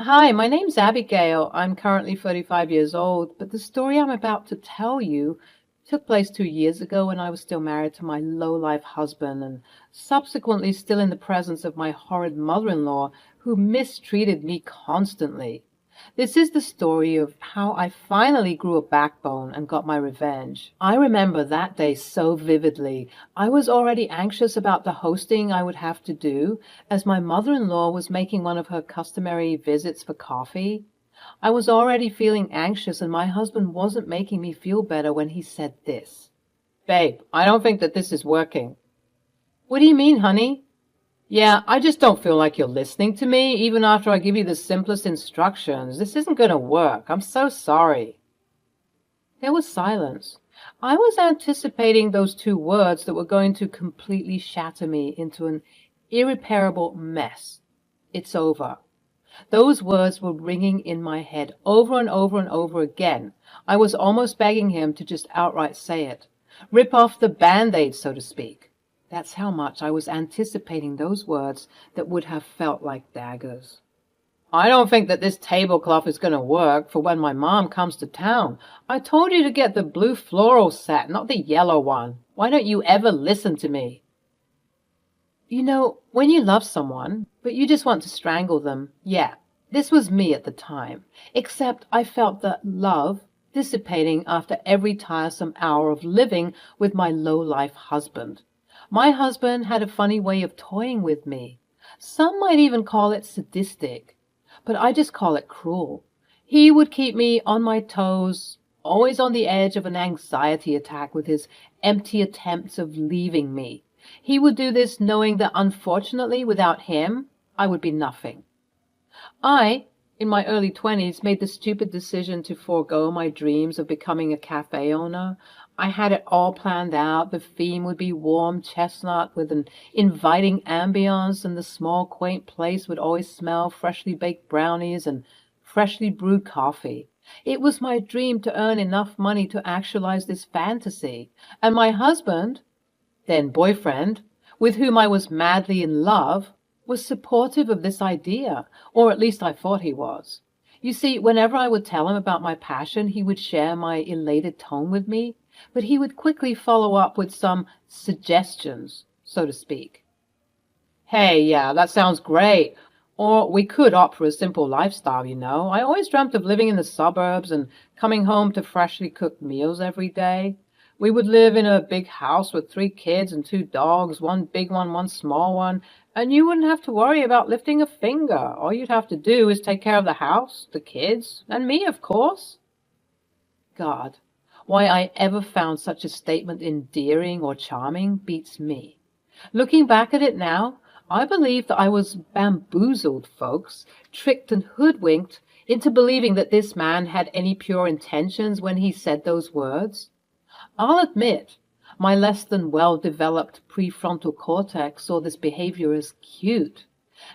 Hi, my name's Abigail. I'm currently 35 years old, but the story I'm about to tell you took place 2 years ago when I was still married to my low-life husband and subsequently still in the presence of my horrid mother-in-law who mistreated me constantly. This is the story of how I finally grew a backbone and got my revenge. I remember that day so vividly. I was already anxious about the hosting I would have to do, as my mother-in-law was making one of her customary visits for coffee. I was already feeling anxious, and my husband wasn't making me feel better when he said this. "Babe, I don't think that this is working." "What do you mean, honey?" "Yeah, I just don't feel like you're listening to me, even after I give you the simplest instructions. This isn't going to work. I'm so sorry." There was silence. I was anticipating those two words that were going to completely shatter me into an irreparable mess. "It's over." Those words were ringing in my head over and over and over again. I was almost begging him to just outright say it. Rip off the Band-Aid, so to speak. That's how much I was anticipating those words that would have felt like daggers. "I don't think that this tablecloth is going to work for when my mom comes to town. I told you to get the blue floral set, not the yellow one. Why don't you ever listen to me?" You know, when you love someone, but you just want to strangle them, yeah, this was me at the time, except I felt that love dissipating after every tiresome hour of living with my low-life husband. My husband had a funny way of toying with me. Some might even call it sadistic, but I just call it cruel. He would keep me on my toes, always on the edge of an anxiety attack with his empty attempts of leaving me. He would do this knowing that unfortunately without him, I would be nothing. I, in my early 20s, made the stupid decision to forego my dreams of becoming a cafe owner. I had it all planned out. The theme would be warm chestnut with an inviting ambiance, and the small, quaint place would always smell freshly baked brownies and freshly brewed coffee. It was my dream to earn enough money to actualize this fantasy, and my husband, then boyfriend, with whom I was madly in love, was supportive of this idea, or at least I thought he was. You see, whenever I would tell him about my passion, he would share my elated tone with me, but he would quickly follow up with some suggestions, so to speak. "Hey, yeah, that sounds great. Or we could opt for a simple lifestyle, you know. I always dreamt of living in the suburbs and coming home to freshly cooked meals every day. We would live in a big house with 3 kids and 2 dogs, one big one small one, and you wouldn't have to worry about lifting a finger. All you'd have to do is take care of the house, the kids, and me, of course." God, why I ever found such a statement endearing or charming beats me. Looking back at it now, I believe that I was bamboozled, folks, tricked and hoodwinked into believing that this man had any pure intentions when he said those words. I'll admit, my less than well-developed prefrontal cortex saw this behavior as cute.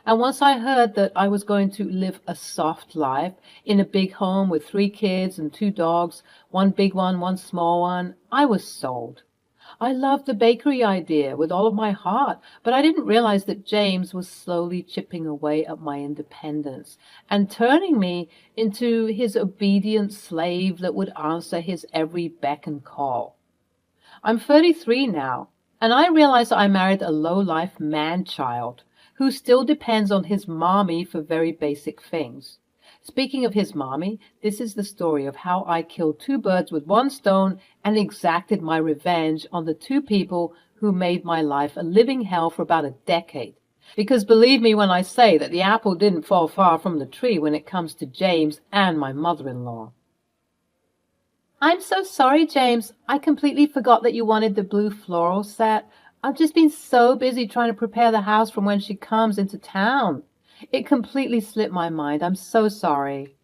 And once I heard that I was going to live a soft life in a big home with 3 kids and 2 dogs, one big one small one, I was sold. I loved the bakery idea with all of my heart, but I didn't realize that James was slowly chipping away at my independence and turning me into his obedient slave that would answer his every beck and call. I'm 33 now, and I realize I married a low-life man-child who still depends on his mommy for very basic things. Speaking of his mommy, this is the story of how I killed 2 birds with one stone and exacted my revenge on the 2 people who made my life a living hell for about a decade. Because believe me when I say that the apple didn't fall far from the tree when it comes to James and my mother-in-law. "I'm so sorry, James. I completely forgot that you wanted the blue floral set. I've just been so busy trying to prepare the house from when she comes into town. It completely slipped my mind. I'm so sorry."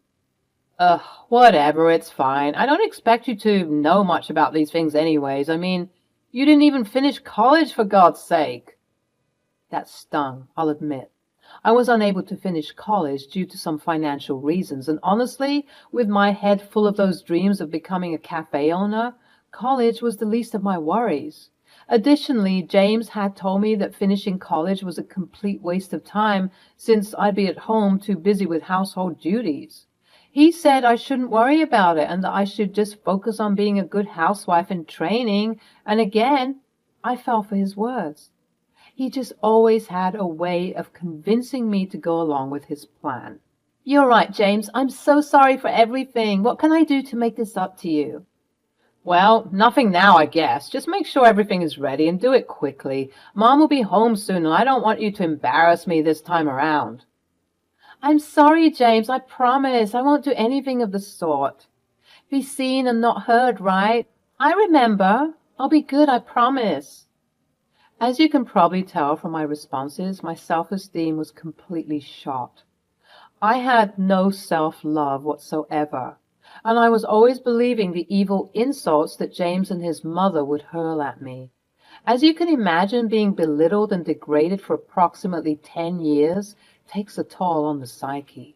"Ugh, whatever, it's fine. I don't expect you to know much about these things anyways. I mean, you didn't even finish college, for God's sake." That stung, I'll admit. I was unable to finish college due to some financial reasons, and honestly, with my head full of those dreams of becoming a cafe owner, college was the least of my worries. Additionally, James had told me that finishing college was a complete waste of time since I'd be at home too busy with household duties. He said I shouldn't worry about it and that I should just focus on being a good housewife in training, and again, I fell for his words. He just always had a way of convincing me to go along with his plan. You're right, James. I'm so sorry for everything. What can I do to make this up to you? Well, nothing now, I guess. Just make sure everything is ready and do it quickly. Mom will be home soon, and I don't want you to embarrass me this time around. I'm sorry, James. I promise. I won't do anything of the sort. Be seen and not heard, right? I remember. I'll be good, I promise. As you can probably tell from my responses, my self-esteem was completely shot. I had no self-love whatsoever, and I was always believing the evil insults that James and his mother would hurl at me. As you can imagine, being belittled and degraded for approximately 10 years takes a toll on the psyche.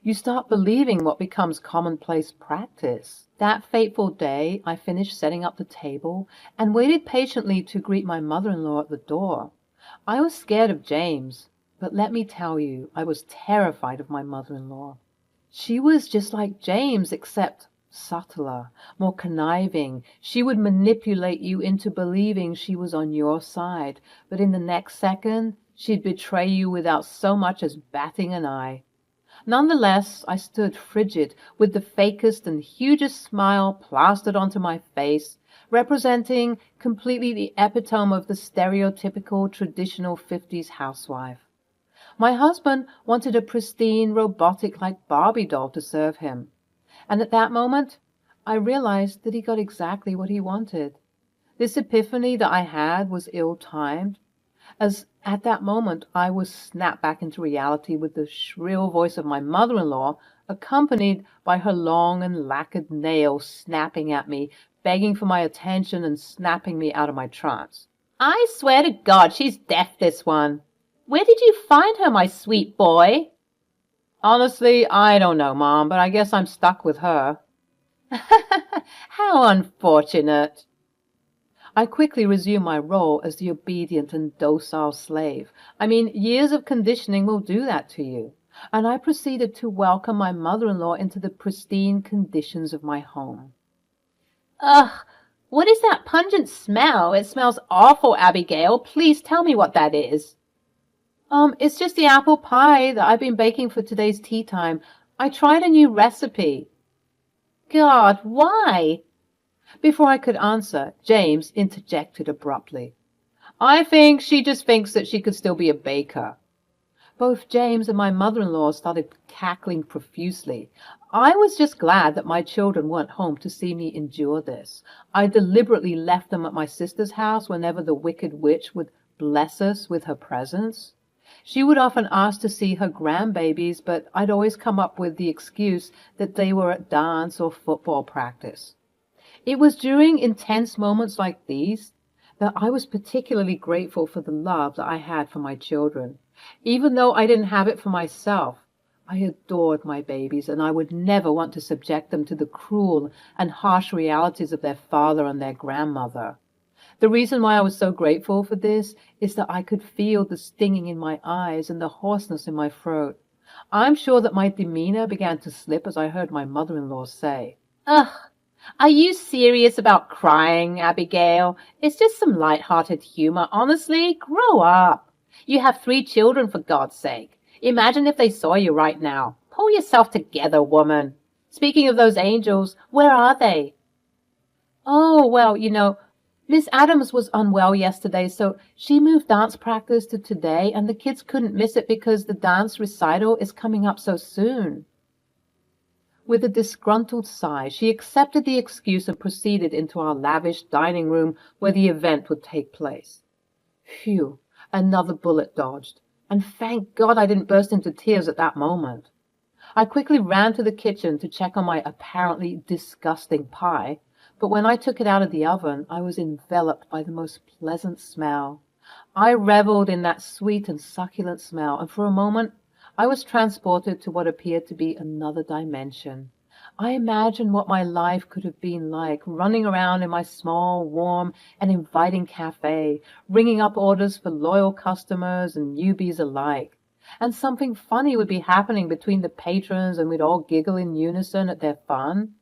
You start believing what becomes commonplace practice. That fateful day, I finished setting up the table and waited patiently to greet my mother-in-law at the door. I was scared of James, but let me tell you, I was terrified of my mother-in-law. She was just like James, except subtler, more conniving. She would manipulate you into believing she was on your side, but in the next second, she'd betray you without so much as batting an eye. Nonetheless, I stood frigid, with the fakest and hugest smile plastered onto my face, representing completely the epitome of the stereotypical traditional 50s housewife. My husband wanted a pristine, robotic-like Barbie doll to serve him. And at that moment, I realized that he got exactly what he wanted. This epiphany that I had was ill-timed, as at that moment I was snapped back into reality with the shrill voice of my mother-in-law, accompanied by her long and lacquered nails snapping at me, begging for my attention and snapping me out of my trance. I swear to God, she's deaf, this one. Where did you find her, my sweet boy? Honestly, I don't know, Mom, but I guess I'm stuck with her. How unfortunate. I quickly resumed my role as the obedient and docile slave. I mean, years of conditioning will do that to you. And I proceeded to welcome my mother-in-law into the pristine conditions of my home. Ugh, what is that pungent smell? It smells awful, Abigail. Please tell me what that is. It's just the apple pie that I've been baking for today's tea time. I tried a new recipe. God, why? Before I could answer, James interjected abruptly. I think she just thinks that she could still be a baker. Both James and my mother-in-law started cackling profusely. I was just glad that my children weren't home to see me endure this. I deliberately left them at my sister's house whenever the wicked witch would bless us with her presence. She would often ask to see her grandbabies, but I'd always come up with the excuse that they were at dance or football practice. It was during intense moments like these that I was particularly grateful for the love that I had for my children. Even though I didn't have it for myself, I adored my babies, and I would never want to subject them to the cruel and harsh realities of their father and their grandmother. The reason why I was so grateful for this is that I could feel the stinging in my eyes and the hoarseness in my throat. I'm sure that my demeanor began to slip as I heard my mother-in-law say, Ugh, are you serious about crying, Abigail? It's just some light-hearted humor. Honestly, grow up. You have 3 children, for God's sake. Imagine if they saw you right now. Pull yourself together, woman. Speaking of those angels, where are they? Oh, well, Miss Adams was unwell yesterday, so she moved dance practice to today, and the kids couldn't miss it because the dance recital is coming up so soon. With a disgruntled sigh, she accepted the excuse and proceeded into our lavish dining room where the event would take place. Phew, another bullet dodged, and thank God I didn't burst into tears at that moment. I quickly ran to the kitchen to check on my apparently disgusting pie, but when I took it out of the oven, I was enveloped by the most pleasant smell. I reveled in that sweet and succulent smell, and for a moment I was transported to what appeared to be another dimension. I imagined what my life could have been like, running around in my small, warm, and inviting cafe, ringing up orders for loyal customers and newbies alike. And something funny would be happening between the patrons, and we'd all giggle in unison at their fun.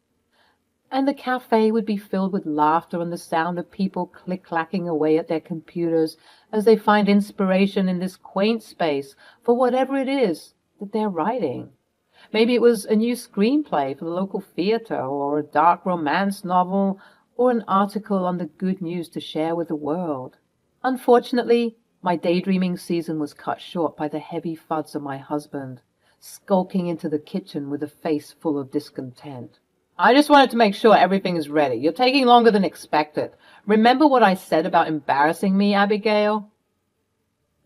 And the cafe would be filled with laughter and the sound of people click-clacking away at their computers as they find inspiration in this quaint space for whatever it is that they're writing. Maybe it was a new screenplay for the local theater, or a dark romance novel, or an article on the good news to share with the world. Unfortunately, my daydreaming season was cut short by the heavy thuds of my husband, skulking into the kitchen with a face full of discontent. I just wanted to make sure everything is ready. You're taking longer than expected. Remember what I said about embarrassing me, Abigail?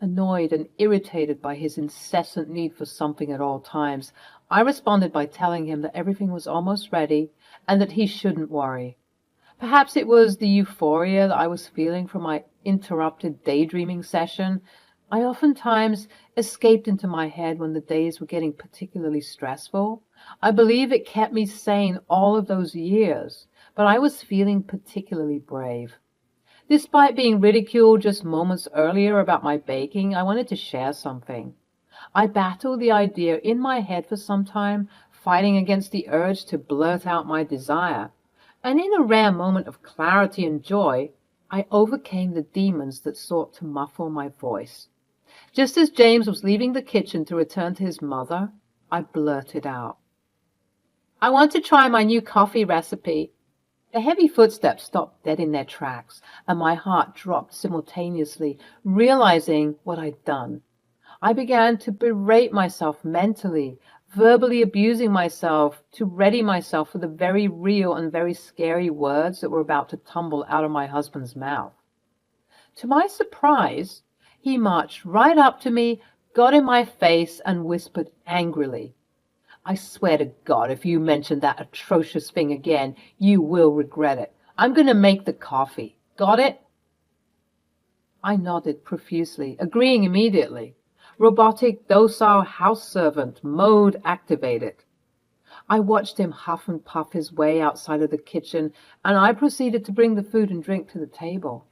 Annoyed and irritated by his incessant need for something at all times, I responded by telling him that everything was almost ready and that he shouldn't worry. Perhaps it was the euphoria that I was feeling from my interrupted daydreaming session. I oftentimes escaped into my head when the days were getting particularly stressful. I believe it kept me sane all of those years, but I was feeling particularly brave. Despite being ridiculed just moments earlier about my baking, I wanted to share something. I battled the idea in my head for some time, fighting against the urge to blurt out my desire. And in a rare moment of clarity and joy, I overcame the demons that sought to muffle my voice. Just as James was leaving the kitchen to return to his mother, I blurted out, "I want to try my new coffee recipe." The heavy footsteps stopped dead in their tracks, and my heart dropped simultaneously, realizing what I'd done. I began to berate myself mentally, verbally abusing myself to ready myself for the very real and very scary words that were about to tumble out of my husband's mouth. To my surprise, he marched right up to me, got in my face, and whispered angrily, "I swear to God, if you mention that atrocious thing again, you will regret it. I'm going to make the coffee. Got it?" I nodded profusely, agreeing immediately. Robotic, docile house servant, mode activated. I watched him huff and puff his way outside of the kitchen, and I proceeded to bring the food and drink to the table.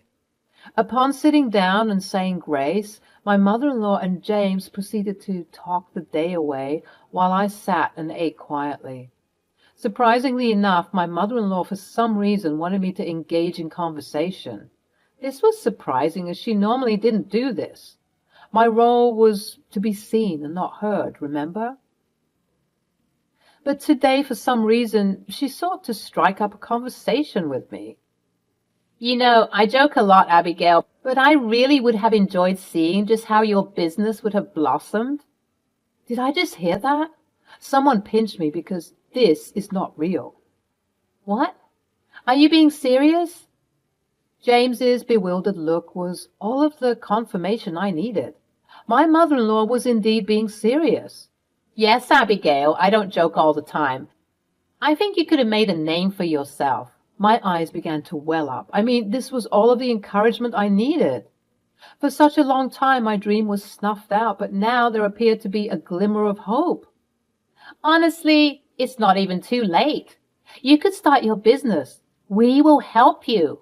Upon sitting down and saying grace, my mother-in-law and James proceeded to talk the day away while I sat and ate quietly. Surprisingly enough, my mother-in-law for some reason wanted me to engage in conversation. This was surprising, as she normally didn't do this. My role was to be seen and not heard, remember? But today, for some reason, she sought to strike up a conversation with me. "You know, I joke a lot, Abigail, but I really would have enjoyed seeing just how your business would have blossomed." Did I just hear that? Someone pinched me, because this is not real. What? Are you being serious? James's bewildered look was all of the confirmation I needed. My mother-in-law was indeed being serious. "Yes, Abigail, I don't joke all the time. I think you could have made a name for yourself." My eyes began to well up. I mean, this was all of the encouragement I needed. For such a long time, my dream was snuffed out, but now there appeared to be a glimmer of hope. "Honestly, it's not even too late. You could start your business. We will help you."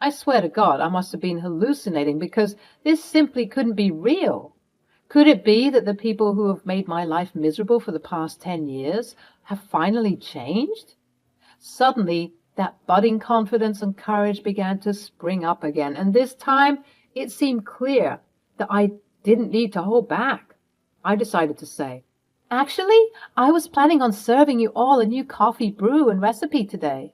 I swear to God, I must have been hallucinating, because this simply couldn't be real. Could it be that the people who have made my life miserable for the past 10 years have finally changed? Suddenly, that budding confidence and courage began to spring up again, and this time it seemed clear that I didn't need to hold back. I decided to say, "Actually, I was planning on serving you all a new coffee brew and recipe today."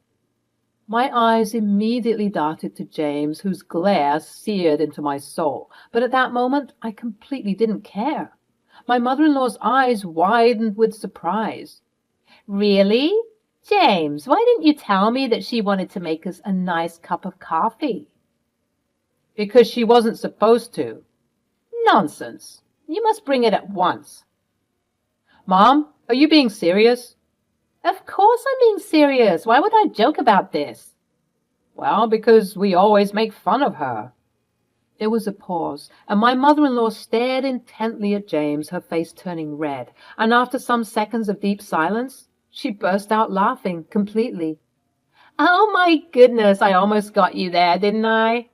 My eyes immediately darted to James, whose glare seared into my soul, but at that moment I completely didn't care. My mother-in-law's eyes widened with surprise. "Really? James, why didn't you tell me that she wanted to make us a nice cup of coffee?" "Because she wasn't supposed to." "Nonsense. You must bring it at once." "Mom, are you being serious?" "Of course I'm being serious. Why would I joke about this?" "Well, because we always make fun of her." There was a pause, and my mother-in-law stared intently at James, her face turning red, and after some seconds of deep silence, She burst out laughing completely. Oh my goodness, I almost got you there, didn't I?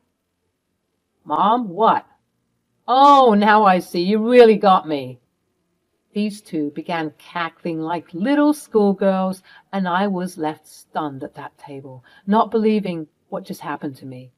Mom, what? Oh, now I see, you really got me. These two began cackling like little schoolgirls, and I was left stunned at that table, not believing what just happened to me.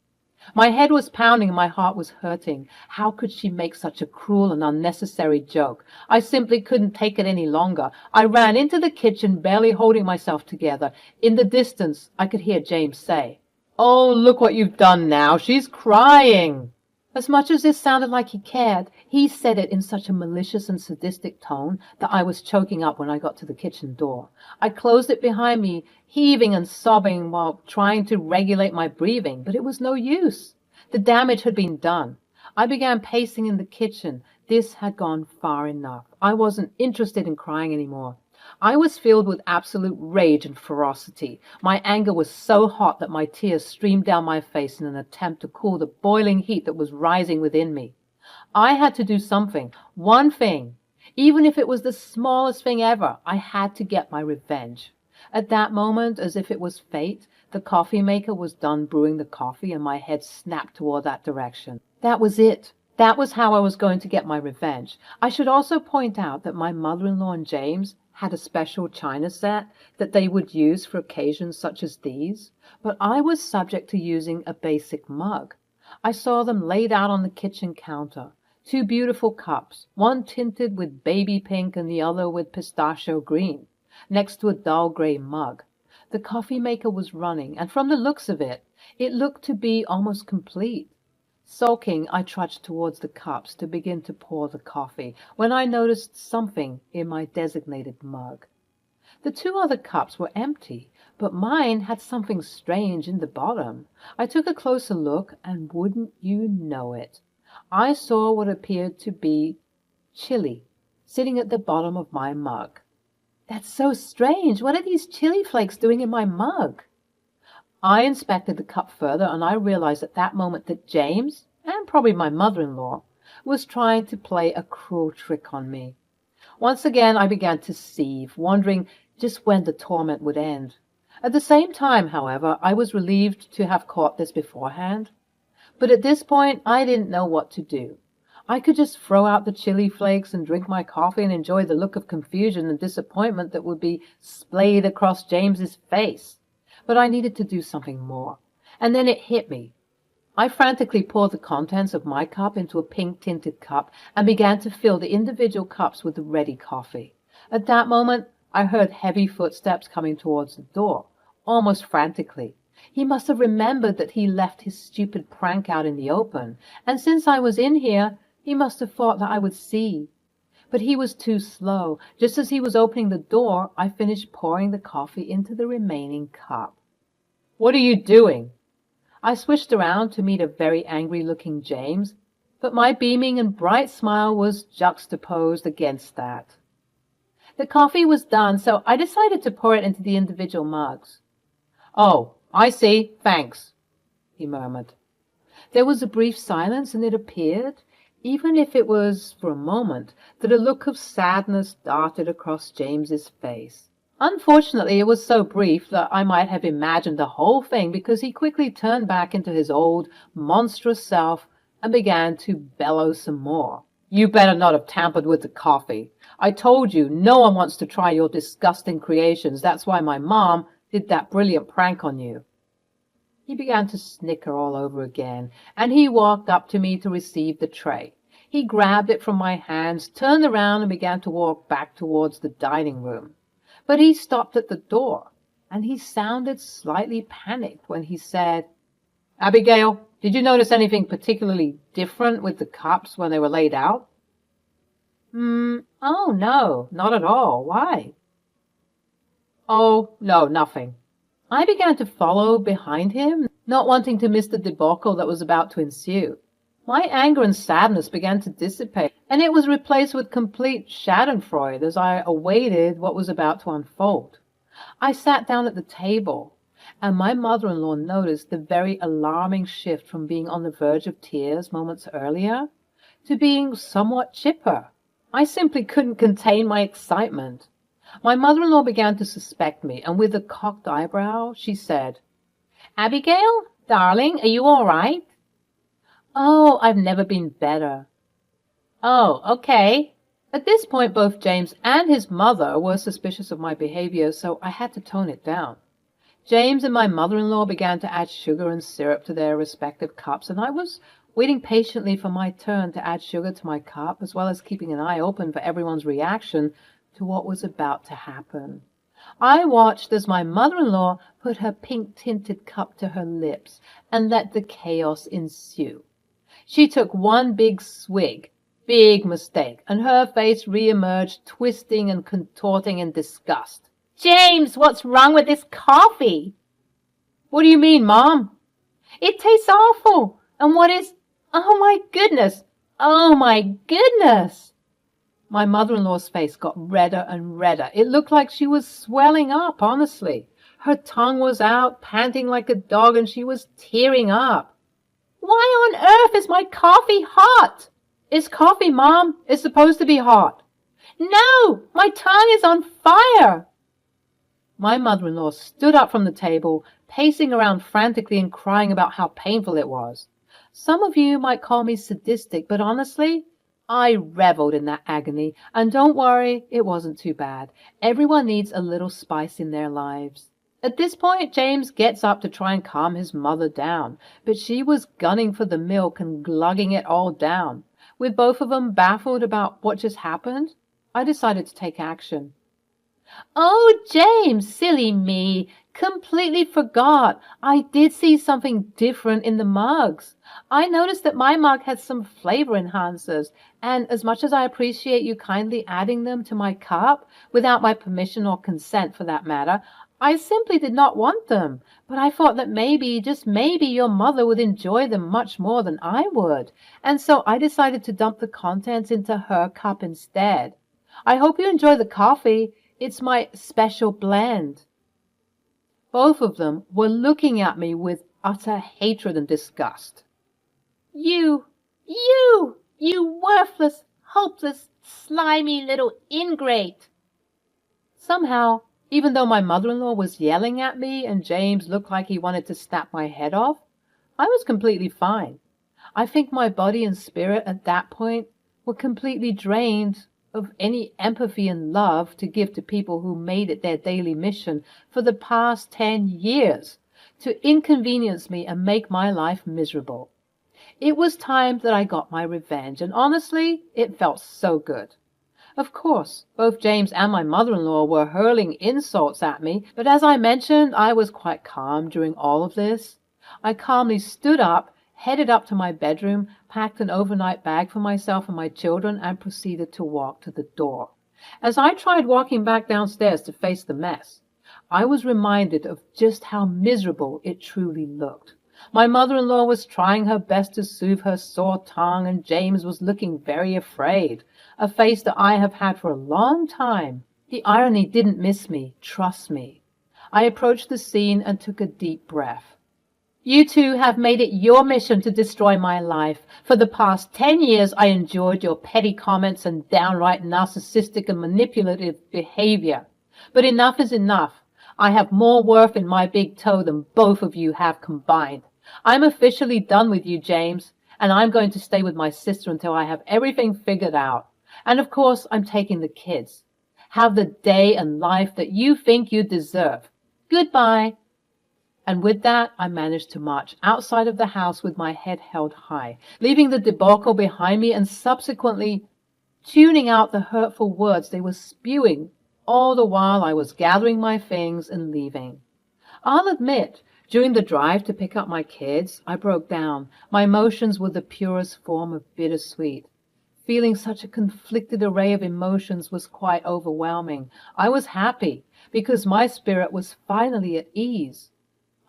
My head was pounding and my heart was hurting. How could she make such a cruel and unnecessary joke? I simply couldn't take it any longer. I ran into the kitchen, barely holding myself together. In the distance, I could hear James say, "Oh, look what you've done now. She's crying." As much as this sounded like he cared, he said it in such a malicious and sadistic tone that I was choking up when I got to the kitchen door. I closed it behind me, heaving and sobbing while trying to regulate my breathing, but it was no use. The damage had been done. I began pacing in the kitchen. This had gone far enough. I wasn't interested in crying anymore. I was filled with absolute rage and ferocity. My anger was so hot that my tears streamed down my face in an attempt to cool the boiling heat that was rising within me. I had to do something, one thing. Even if it was the smallest thing ever, I had to get my revenge. At that moment, as if it was fate, the coffee maker was done brewing the coffee and my head snapped toward that direction. That was it. That was how I was going to get my revenge. I should also point out that my mother-in-law and James had a special china set that they would use for occasions such as these, but I was subject to using a basic mug. I saw them laid out on the kitchen counter, two beautiful cups, one tinted with baby pink and the other with pistachio green, next to a dull gray mug. The coffee maker was running, and from the looks of it, it looked to be almost complete. Sulking, I trudged towards the cups to begin to pour the coffee, when I noticed something in my designated mug. The two other cups were empty, but mine had something strange in the bottom. I took a closer look, and wouldn't you know it, I saw what appeared to be chili sitting at the bottom of my mug. That's so strange. What are these chili flakes doing in my mug? I inspected the cup further, and I realized at that moment that James, and probably my mother-in-law, was trying to play a cruel trick on me. Once again I began to seethe, wondering just when the torment would end. At the same time, however, I was relieved to have caught this beforehand. But at this point, I didn't know what to do. I could just throw out the chili flakes and drink my coffee and enjoy the look of confusion and disappointment that would be splayed across James's face. But I needed to do something more. And then it hit me. I frantically poured the contents of my cup into a pink-tinted cup and began to fill the individual cups with the ready coffee. At that moment, I heard heavy footsteps coming towards the door, almost frantically. He must have remembered that he left his stupid prank out in the open, and since I was in here, he must have thought that I would see. But he was too slow. Just as he was opening the door, I finished pouring the coffee into the remaining cup. "What are you doing?" I switched around to meet a very angry-looking James, but my beaming and bright smile was juxtaposed against that. The coffee was done, so I decided to pour it into the individual mugs. "Oh, I see. Thanks," he murmured. There was a brief silence, and it appeared, even if it was for a moment, that a look of sadness darted across James's face. Unfortunately, it was so brief that I might have imagined the whole thing, because he quickly turned back into his old, monstrous self and began to bellow some more. "You better not have tampered with the coffee. I told you, no one wants to try your disgusting creations. That's why my mom did that brilliant prank on you." He began to snicker all over again, and he walked up to me to receive the tray. He grabbed it from my hands, turned around, and began to walk back towards the dining room. But he stopped at the door, and he sounded slightly panicked when he said, "Abigail, did you notice anything particularly different with the cups when they were laid out?" Oh, no, not at all. Why?" "Oh, no, nothing." I began to follow behind him, not wanting to miss the debacle that was about to ensue. My anger and sadness began to dissipate, and it was replaced with complete schadenfreude as I awaited what was about to unfold. I sat down at the table, and my mother-in-law noticed the very alarming shift from being on the verge of tears moments earlier to being somewhat chipper. I simply couldn't contain my excitement. My mother-in-law began to suspect me, and with a cocked eyebrow, she said, "Abigail, darling, are you all right?" "Oh, I've never been better." "Oh, okay." At this point, both James and his mother were suspicious of my behavior, so I had to tone it down. James and my mother-in-law began to add sugar and syrup to their respective cups, and I was waiting patiently for my turn to add sugar to my cup, as well as keeping an eye open for everyone's reaction to what was about to happen. I watched as my mother-in-law put her pink-tinted cup to her lips and let the chaos ensue. She took one big swig, big mistake, and her face re-emerged, twisting and contorting in disgust. "James, what's wrong with this coffee?" "What do you mean, Mom?" "It tastes awful. And what is... Oh, my goodness. Oh, my goodness." My mother-in-law's face got redder and redder. It looked like she was swelling up, honestly. Her tongue was out, panting like a dog, and she was tearing up. "Why on earth is my coffee hot?" "It's coffee, Mom. It's supposed to be hot." "No, my tongue is on fire." My mother-in-law stood up from the table, pacing around frantically and crying about how painful it was. Some of you might call me sadistic, but honestly, I reveled in that agony, and don't worry, it wasn't too bad. Everyone needs a little spice in their lives. At this point, James gets up to try and calm his mother down, but she was gunning for the milk and glugging it all down. With both of them baffled about what just happened, I decided to take action. "Oh, James, silly me. Completely forgot. I did see something different in the mugs. I noticed that my mug had some flavor enhancers, and as much as I appreciate you kindly adding them to my cup, without my permission or consent for that matter, I simply did not want them. But I thought that maybe, just maybe, your mother would enjoy them much more than I would, and so I decided to dump the contents into her cup instead. I hope you enjoy the coffee. It's my special blend." Both of them were looking at me with utter hatred and disgust. You worthless, hopeless, slimy little ingrate." Somehow, even though my mother-in-law was yelling at me and James looked like he wanted to snap my head off, I was completely fine. I think my body and spirit at that point were completely drained of any empathy and love to give to people who made it their daily mission for the past 10 years to inconvenience me and make my life miserable. It was time that I got my revenge, and honestly, it felt so good. Of course, both James and my mother-in-law were hurling insults at me, but as I mentioned, I was quite calm during all of this. I calmly stood up, headed up to my bedroom, packed an overnight bag for myself and my children, and proceeded to walk to the door. As I tried walking back downstairs to face the mess, I was reminded of just how miserable it truly looked. My mother-in-law was trying her best to soothe her sore tongue, and James was looking very afraid, a face that I have had for a long time. The irony didn't miss me, trust me. I approached the scene and took a deep breath. "You two have made it your mission to destroy my life. For the past 10 years, I endured your petty comments and downright narcissistic and manipulative behavior. But enough is enough. I have more worth in my big toe than both of you have combined. I'm officially done with you, James, and I'm going to stay with my sister until I have everything figured out. And of course, I'm taking the kids. Have the day and life that you think you deserve. Goodbye." And with that, I managed to march outside of the house with my head held high, leaving the debacle behind me and subsequently tuning out the hurtful words they were spewing, all the while I was gathering my things and leaving. I'll admit, during the drive to pick up my kids, I broke down. My emotions were the purest form of bittersweet. Feeling such a conflicted array of emotions was quite overwhelming. I was happy because my spirit was finally at ease.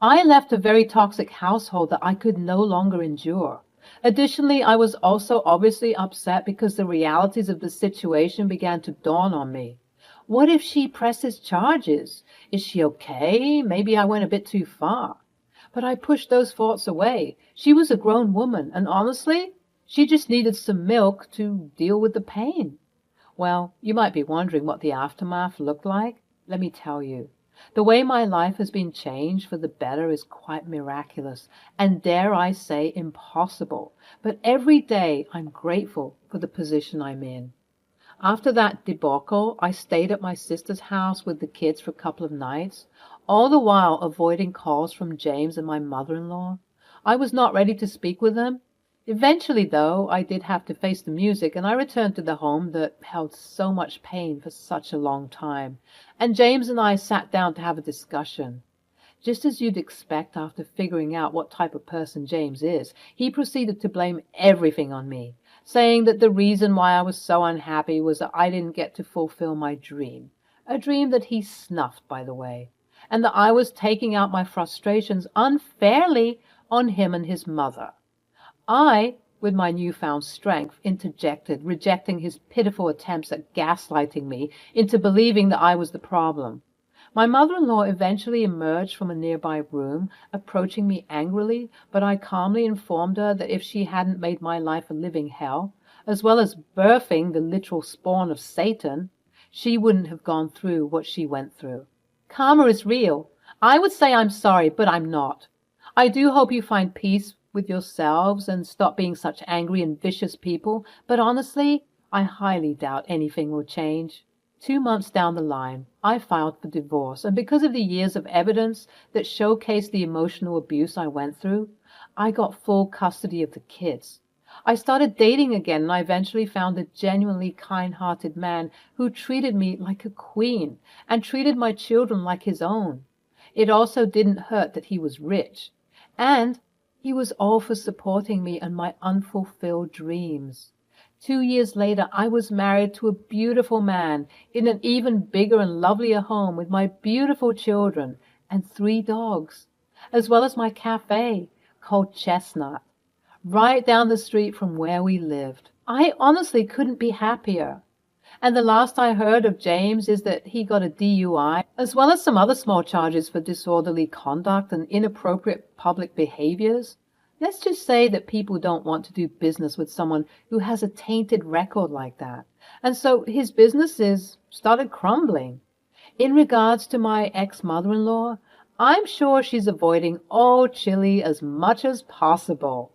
I left a very toxic household that I could no longer endure. Additionally, I was also obviously upset because the realities of the situation began to dawn on me. What if she presses charges? Is she okay? Maybe I went a bit too far. But I pushed those thoughts away. She was a grown woman, and honestly, she just needed some milk to deal with the pain. Well, you might be wondering what the aftermath looked like. Let me tell you. The way my life has been changed for the better is quite miraculous, and dare I say impossible. But every day I'm grateful for the position I'm in. After that debacle, I stayed at my sister's house with the kids for a couple of nights, all the while avoiding calls from James and my mother-in-law. I was not ready to speak with them. Eventually, though, I did have to face the music, and I returned to the home that held so much pain for such a long time. And James and I sat down to have a discussion. Just as you'd expect after figuring out what type of person James is, he proceeded to blame everything on me, saying that the reason why I was so unhappy was that I didn't get to fulfill my dream, a dream that he snuffed, by the way, and that I was taking out my frustrations unfairly on him and his mother. I, with my newfound strength, interjected, rejecting his pitiful attempts at gaslighting me into believing that I was the problem. My mother-in-law eventually emerged from a nearby room, approaching me angrily, but I calmly informed her that if she hadn't made my life a living hell, as well as birthing the literal spawn of Satan, she wouldn't have gone through what she went through. Karma is real. I would say I'm sorry, but I'm not. I do hope you find peace with yourselves and stop being such angry and vicious people, but honestly, I highly doubt anything will change. 2 months down the line, I filed for divorce, and because of the years of evidence that showcased the emotional abuse I went through, I got full custody of the kids. I started dating again, and I eventually found a genuinely kind-hearted man who treated me like a queen and treated my children like his own. It also didn't hurt that he was rich, and he was all for supporting me and my unfulfilled dreams. 2 years later, I was married to a beautiful man in an even bigger and lovelier home with my beautiful children and 3 dogs, as well as my cafe called Chestnut, right down the street from where we lived. I honestly couldn't be happier. And the last I heard of James is that he got a DUI, as well as some other small charges for disorderly conduct and inappropriate public behaviors. Let's just say that people don't want to do business with someone who has a tainted record like that. And so his businesses started crumbling. In regards to my ex-mother-in-law, I'm sure she's avoiding all chili as much as possible.